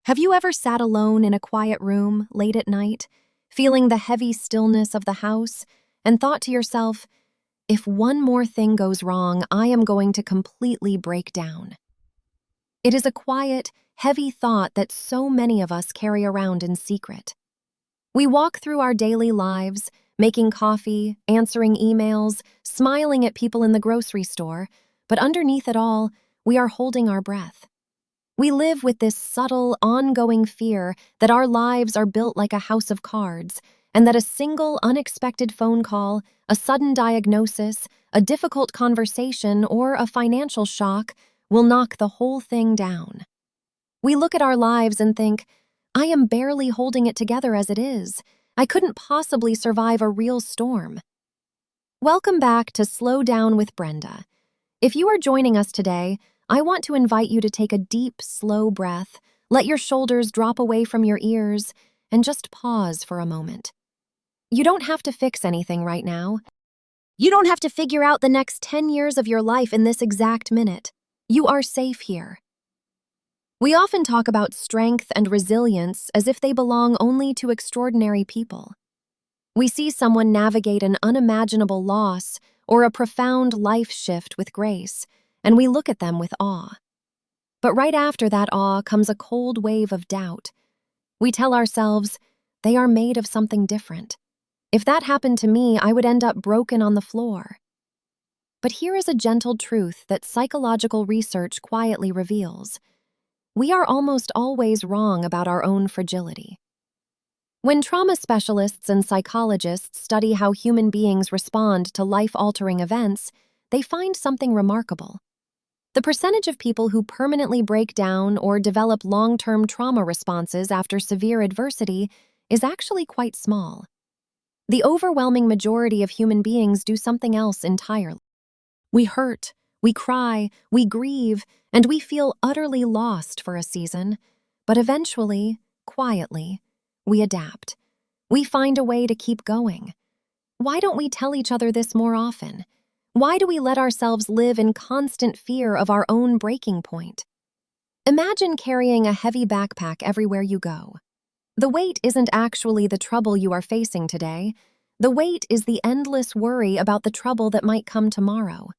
Have you ever sat alone in a quiet room late at night, feeling the heavy stillness of the house, and thought to yourself, if one more thing goes wrong, I am going to completely break down? It is a quiet, heavy thought that so many of us carry around in secret. We walk through our daily lives, making coffee, answering emails, smiling at people in the grocery store, but underneath it all, we are holding our breath. We live with this subtle, ongoing fear that our lives are built like a house of cards, and that a single unexpected phone call, a sudden diagnosis, a difficult conversation, or a financial shock will knock the whole thing down. We look at our lives and think, I am barely holding it together as it is. I couldn't possibly survive a real storm. Welcome back to Slow Down with Brenda. If you are joining us today, I want to invite you to take a deep, slow breath, let your shoulders drop away from your ears, and just pause for a moment. You don't have to fix anything right now. You don't have to figure out the next 10 years of your life in this exact minute. You are safe here. We often talk about strength and resilience as if they belong only to extraordinary people. We see someone navigate an unimaginable loss or a profound life shift with grace, and we look at them with awe. But right after that awe comes a cold wave of doubt. We tell ourselves, they are made of something different. If that happened to me, I would end up broken on the floor. But here is a gentle truth that psychological research quietly reveals. We are almost always wrong about our own fragility. When trauma specialists and psychologists study how human beings respond to life-altering events, they find something remarkable. The percentage of people who permanently break down or develop long-term trauma responses after severe adversity is actually quite small. The overwhelming majority of human beings do something else entirely. We hurt, we cry, we grieve, and we feel utterly lost for a season, but eventually, quietly, we adapt. We find a way to keep going. Why don't we tell each other this more often? Why do we let ourselves live in constant fear of our own breaking point? Imagine carrying a heavy backpack everywhere you go. The weight isn't actually the trouble you are facing today. The weight is the endless worry about the trouble that might come tomorrow.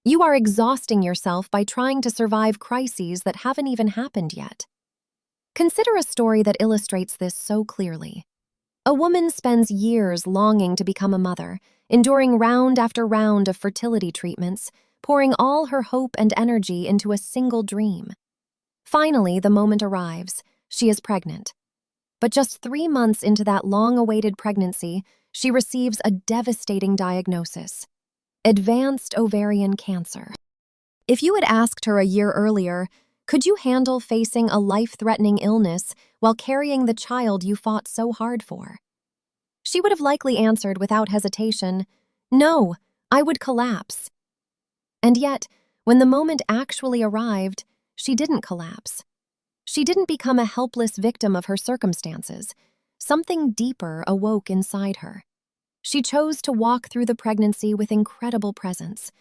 You are exhausting yourself by trying to survive crises that haven't even happened yet. Consider a story that illustrates this so clearly. A woman spends years longing to become a mother, enduring round after round of fertility treatments, pouring all her hope and energy into a single dream. Finally, the moment arrives. She is pregnant. But just 3 months into that long-awaited pregnancy, she receives a devastating diagnosis: advanced ovarian cancer. If you had asked her a year earlier, could you handle facing a life-threatening illness while carrying the child you fought so hard for? She would have likely answered without hesitation, no, I would collapse. And yet, when the moment actually arrived, she didn't collapse. She didn't become a helpless victim of her circumstances. Something deeper awoke inside her. She chose to walk through the pregnancy with incredible presence.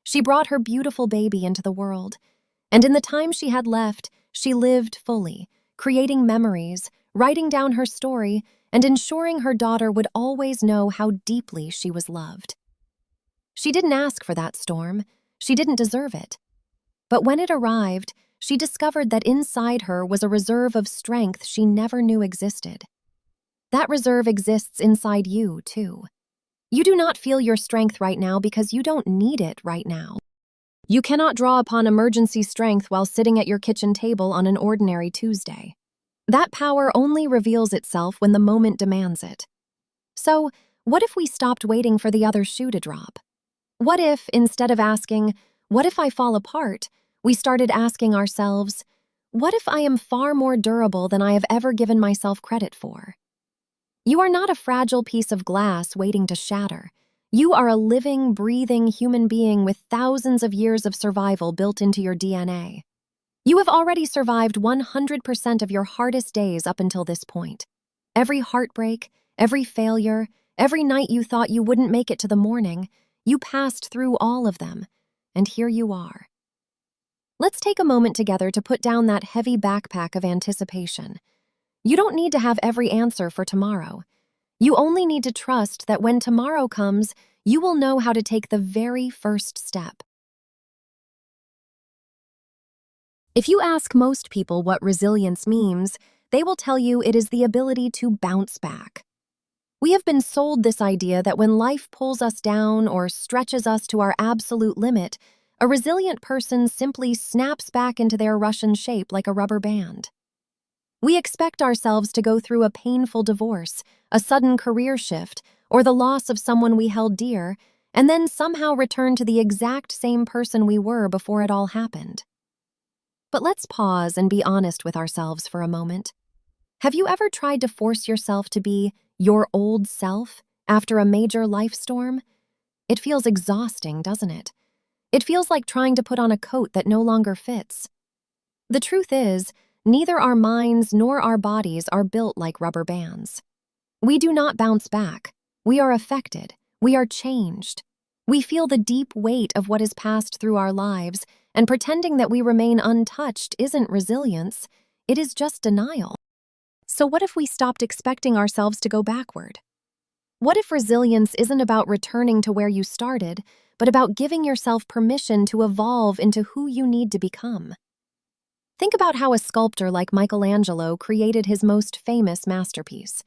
She brought her beautiful baby into the world, and in the time she had left, she lived fully, creating memories, writing down her story, and ensuring her daughter would always know how deeply she was loved. She didn't ask for that storm. She didn't deserve it. But when it arrived, she discovered that inside her was a reserve of strength she never knew existed. That reserve exists inside you, too. You do not feel your strength right now because you don't need it right now. You cannot draw upon emergency strength while sitting at your kitchen table on an ordinary Tuesday. That power only reveals itself when the moment demands it. So, what if we stopped waiting for the other shoe to drop? What if, instead of asking, what if I fall apart, we started asking ourselves, what if I am far more durable than I have ever given myself credit for? You are not a fragile piece of glass waiting to shatter. You are a living, breathing human being with thousands of years of survival built into your DNA. You have already survived 100% of your hardest days up until this point. Every heartbreak, every failure, every night you thought you wouldn't make it to the morning, you passed through all of them, and here you are. Let's take a moment together to put down that heavy backpack of anticipation. You don't need to have every answer for tomorrow. You only need to trust that when tomorrow comes, you will know how to take the very first step. If you ask most people what resilience means, they will tell you it is the ability to bounce back. We have been sold this idea that when life pulls us down or stretches us to our absolute limit, a resilient person simply snaps back into their Russian shape like a rubber band. We expect ourselves to go through a painful divorce, a sudden career shift, or the loss of someone we held dear, and then somehow return to the exact same person we were before it all happened. But let's pause and be honest with ourselves for a moment. Have you ever tried to force yourself to be your old self after a major life storm? It feels exhausting, doesn't it? It feels like trying to put on a coat that no longer fits. The truth is, neither our minds nor our bodies are built like rubber bands. We do not bounce back. We are affected. We are changed. We feel the deep weight of what has passed through our lives, and pretending that we remain untouched isn't resilience, it is just denial. So what if we stopped expecting ourselves to go backward? What if resilience isn't about returning to where you started, but about giving yourself permission to evolve into who you need to become? Think about how a sculptor like Michelangelo created his most famous masterpiece.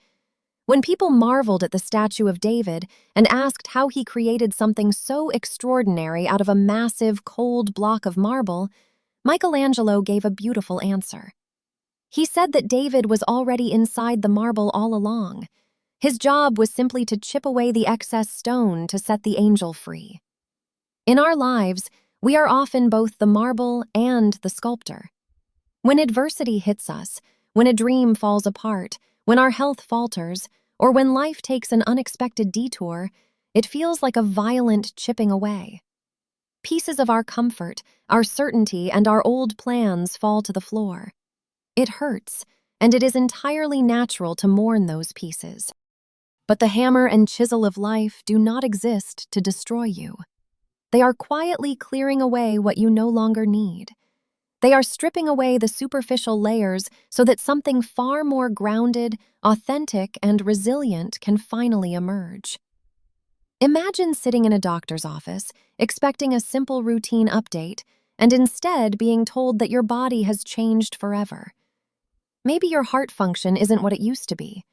When people marveled at the statue of David and asked how he created something so extraordinary out of a massive, cold block of marble, Michelangelo gave a beautiful answer. He said that David was already inside the marble all along. His job was simply to chip away the excess stone to set the angel free. In our lives, we are often both the marble and the sculptor. When adversity hits us, when a dream falls apart, when our health falters, or when life takes an unexpected detour, it feels like a violent chipping away. Pieces of our comfort, our certainty, and our old plans fall to the floor. It hurts, and it is entirely natural to mourn those pieces. But the hammer and chisel of life do not exist to destroy you. They are quietly clearing away what you no longer need. They are stripping away the superficial layers so that something far more grounded, authentic, and resilient can finally emerge. Imagine sitting in a doctor's office, expecting a simple routine update, and instead being told that your body has changed forever. Maybe your heart function isn't what it used to be.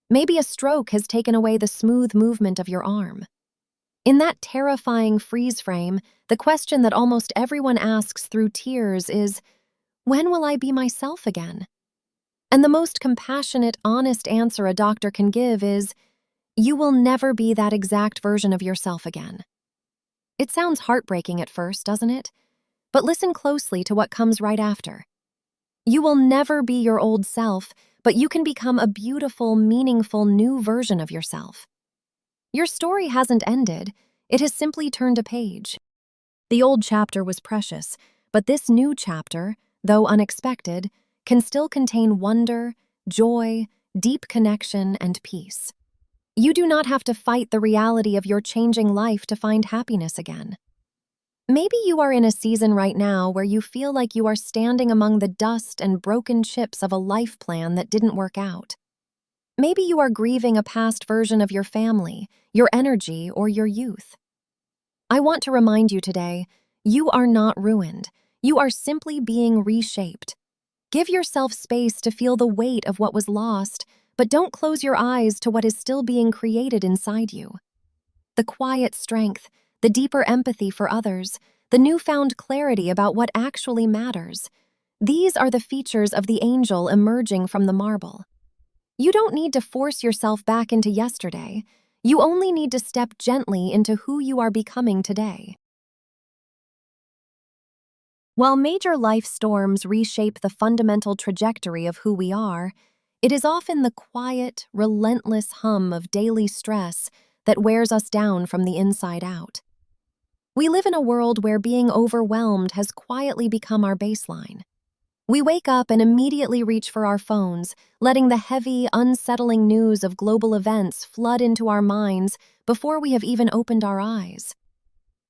Maybe a stroke has taken away the smooth movement of your arm. In that terrifying freeze frame, the question that almost everyone asks through tears is, when will I be myself again? And the most compassionate, honest answer a doctor can give is, you will never be that exact version of yourself again. It sounds heartbreaking at first, doesn't it? But listen closely to what comes right after. You will never be your old self, but you can become a beautiful, meaningful new version of yourself. Your story hasn't ended, it has simply turned a page. The old chapter was precious, but this new chapter, though unexpected, can still contain wonder, joy, deep connection, and peace. You do not have to fight the reality of your changing life to find happiness again. Maybe you are in a season right now where you feel like you are standing among the dust and broken chips of a life plan that didn't work out. Maybe you are grieving a past version of your family, your energy, or your youth. I want to remind you today, you are not ruined. You are simply being reshaped. Give yourself space to feel the weight of what was lost, but don't close your eyes to what is still being created inside you. The quiet strength, the deeper empathy for others, the newfound clarity about what actually matters. These are the features of the angel emerging from the marble. You don't need to force yourself back into yesterday. You only need to step gently into who you are becoming today. While major life storms reshape the fundamental trajectory of who we are, it is often the quiet, relentless hum of daily stress that wears us down from the inside out. We live in a world where being overwhelmed has quietly become our baseline. We wake up and immediately reach for our phones, letting the heavy, unsettling news of global events flood into our minds before we have even opened our eyes.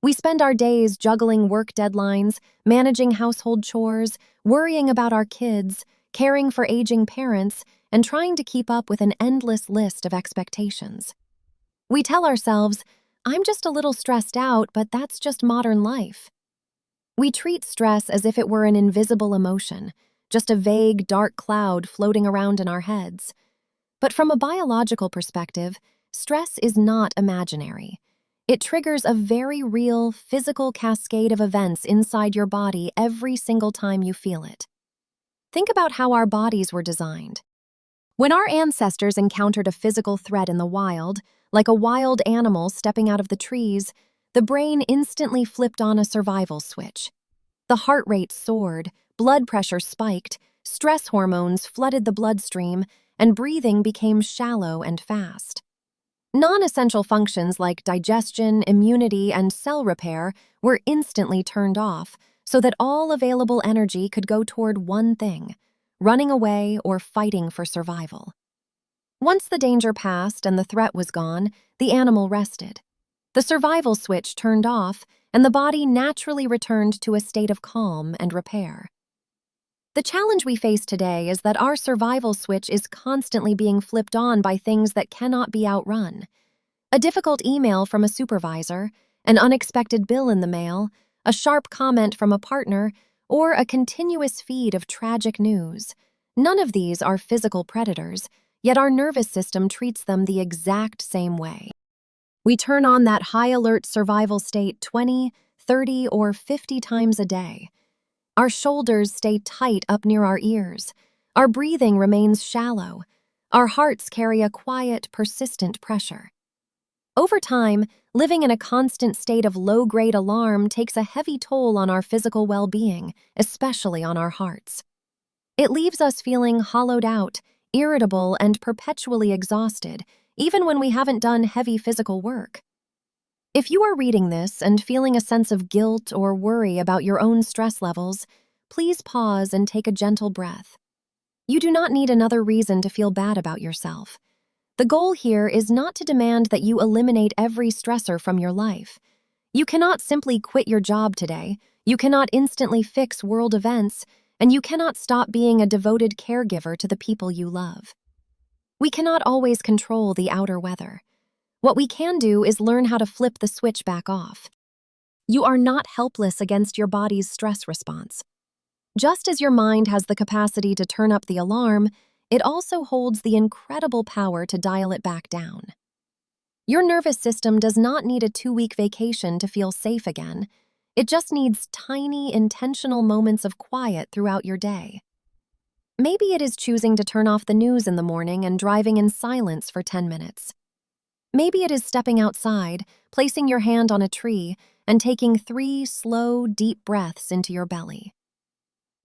We spend our days juggling work deadlines, managing household chores, worrying about our kids, caring for aging parents, and trying to keep up with an endless list of expectations. We tell ourselves, I'm just a little stressed out, but that's just modern life. We treat stress as if it were an invisible emotion, just a vague, dark cloud floating around in our heads. But from a biological perspective, stress is not imaginary. It triggers a very real, physical cascade of events inside your body every single time you feel it. Think about how our bodies were designed. When our ancestors encountered a physical threat in the wild, like a wild animal stepping out of the trees, the brain instantly flipped on a survival switch. The heart rate soared, blood pressure spiked, stress hormones flooded the bloodstream, and breathing became shallow and fast. Non-essential functions like digestion, immunity, and cell repair were instantly turned off so that all available energy could go toward one thing: running away or fighting for survival. Once the danger passed and the threat was gone, the animal rested. The survival switch turned off, and the body naturally returned to a state of calm and repair. The challenge we face today is that our survival switch is constantly being flipped on by things that cannot be outrun. A difficult email from a supervisor, an unexpected bill in the mail, a sharp comment from a partner, or a continuous feed of tragic news. None of these are physical predators, yet our nervous system treats them the exact same way. We turn on that high-alert survival state 20, 30, or 50 times a day. Our shoulders stay tight up near our ears. Our breathing remains shallow. Our hearts carry a quiet, persistent pressure. Over time, living in a constant state of low-grade alarm takes a heavy toll on our physical well-being, especially on our hearts. It leaves us feeling hollowed out, irritable, and perpetually exhausted, even when we haven't done heavy physical work. If you are reading this and feeling a sense of guilt or worry about your own stress levels, please pause and take a gentle breath. You do not need another reason to feel bad about yourself. The goal here is not to demand that you eliminate every stressor from your life. You cannot simply quit your job today, you cannot instantly fix world events, and you cannot stop being a devoted caregiver to the people you love. We cannot always control the outer weather. What we can do is learn how to flip the switch back off. You are not helpless against your body's stress response. Just as your mind has the capacity to turn up the alarm, it also holds the incredible power to dial it back down. Your nervous system does not need a 2-week vacation to feel safe again. It just needs tiny, intentional moments of quiet throughout your day. Maybe it is choosing to turn off the news in the morning and driving in silence for 10 minutes. Maybe it is stepping outside, placing your hand on a tree, and taking 3 slow, deep breaths into your belly.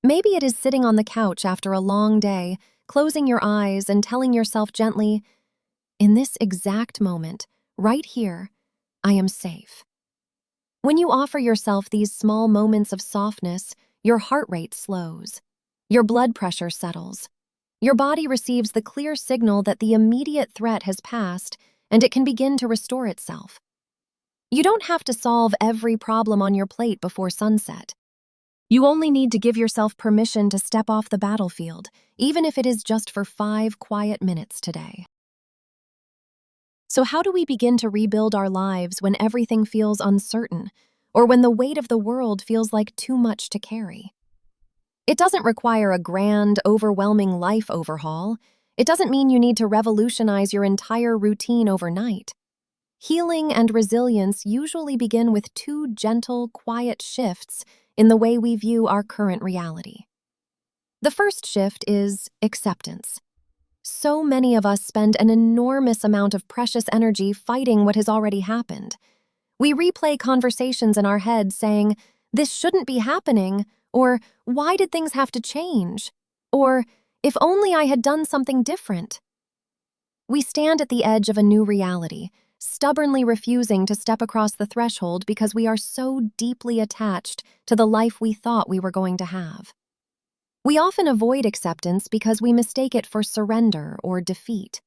Maybe it is sitting on the couch after a long day, closing your eyes and telling yourself gently, in this exact moment, right here, I am safe. When you offer yourself these small moments of softness, your heart rate slows. Your blood pressure settles. Your body receives the clear signal that the immediate threat has passed, and it can begin to restore itself. You don't have to solve every problem on your plate before sunset. You only need to give yourself permission to step off the battlefield, even if it is just for 5 quiet minutes today. So how do we begin to rebuild our lives when everything feels uncertain, or when the weight of the world feels like too much to carry? It doesn't require a grand, overwhelming life overhaul. It doesn't mean you need to revolutionize your entire routine overnight. Healing and resilience usually begin with 2 gentle, quiet shifts in the way we view our current reality. The first shift is acceptance. So many of us spend an enormous amount of precious energy fighting what has already happened. We replay conversations in our heads saying, "This shouldn't be happening," or "Why did things have to change?" or "If only I had done something different." We stand at the edge of a new reality, stubbornly refusing to step across the threshold because we are so deeply attached to the life we thought we were going to have. We often avoid acceptance because we mistake it for surrender or defeat.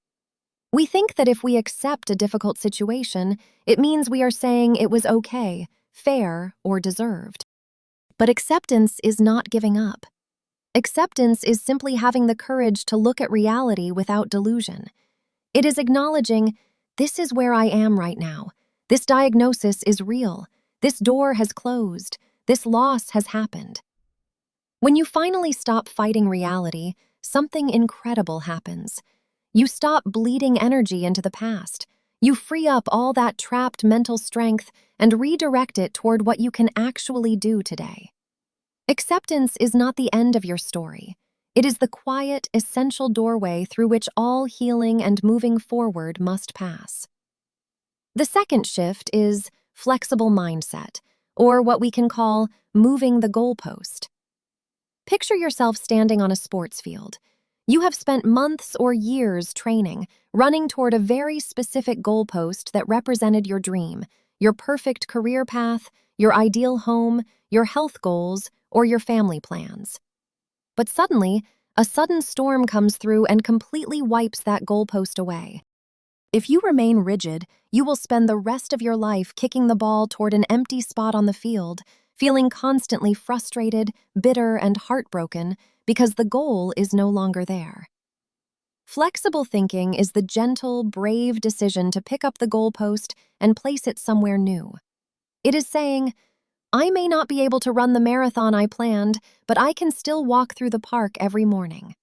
We think that if we accept a difficult situation, it means we are saying it was okay, fair, or deserved. But acceptance is not giving up. Acceptance is simply having the courage to look at reality without delusion. It is acknowledging, this is where I am right now. This diagnosis is real. This door has closed. This loss has happened. When you finally stop fighting reality, something incredible happens. You stop bleeding energy into the past. You free up all that trapped mental strength and redirect it toward what you can actually do today. Acceptance is not the end of your story. It is the quiet, essential doorway through which all healing and moving forward must pass. The second shift is flexible mindset, or what we can call moving the goalpost. Picture yourself standing on a sports field. You have spent months or years training, running toward a very specific goalpost that represented your dream, your perfect career path, your ideal home, your health goals, or your family plans. But suddenly, a sudden storm comes through and completely wipes that goalpost away. If you remain rigid, you will spend the rest of your life kicking the ball toward an empty spot on the field, feeling constantly frustrated, bitter, and heartbroken because the goal is no longer there. Flexible thinking is the gentle, brave decision to pick up the goalpost and place it somewhere new. It is saying, I may not be able to run the marathon I planned, but I can still walk through the park every morning.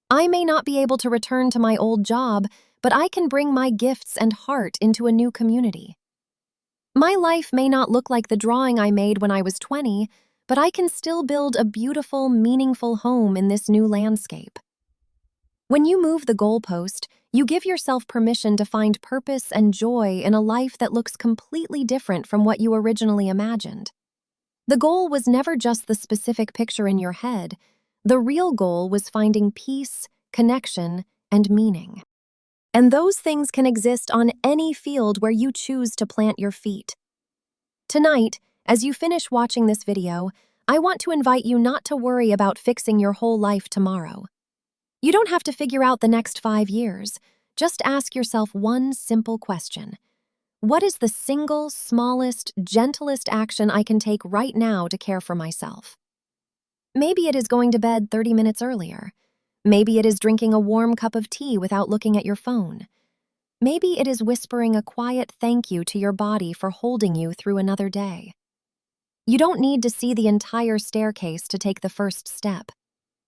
I may not be able to return to my old job, but I can bring my gifts and heart into a new community. My life may not look like the drawing I made when I was 20, but I can still build a beautiful, meaningful home in this new landscape. When you move the goalpost, you give yourself permission to find purpose and joy in a life that looks completely different from what you originally imagined. The goal was never just the specific picture in your head. The real goal was finding peace, connection, and meaning. And those things can exist on any field where you choose to plant your feet. Tonight, as you finish watching this video, I want to invite you not to worry about fixing your whole life tomorrow. You don't have to figure out the next 5 years. Just ask yourself one simple question. What is the single, smallest, gentlest action I can take right now to care for myself? Maybe it is going to bed 30 minutes earlier. Maybe it is drinking a warm cup of tea without looking at your phone. Maybe it is whispering a quiet thank you to your body for holding you through another day. You don't need to see the entire staircase to take the first step.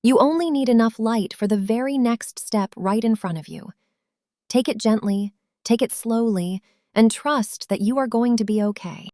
You only need enough light for the very next step right in front of you. Take it gently, take it slowly, and trust that you are going to be okay.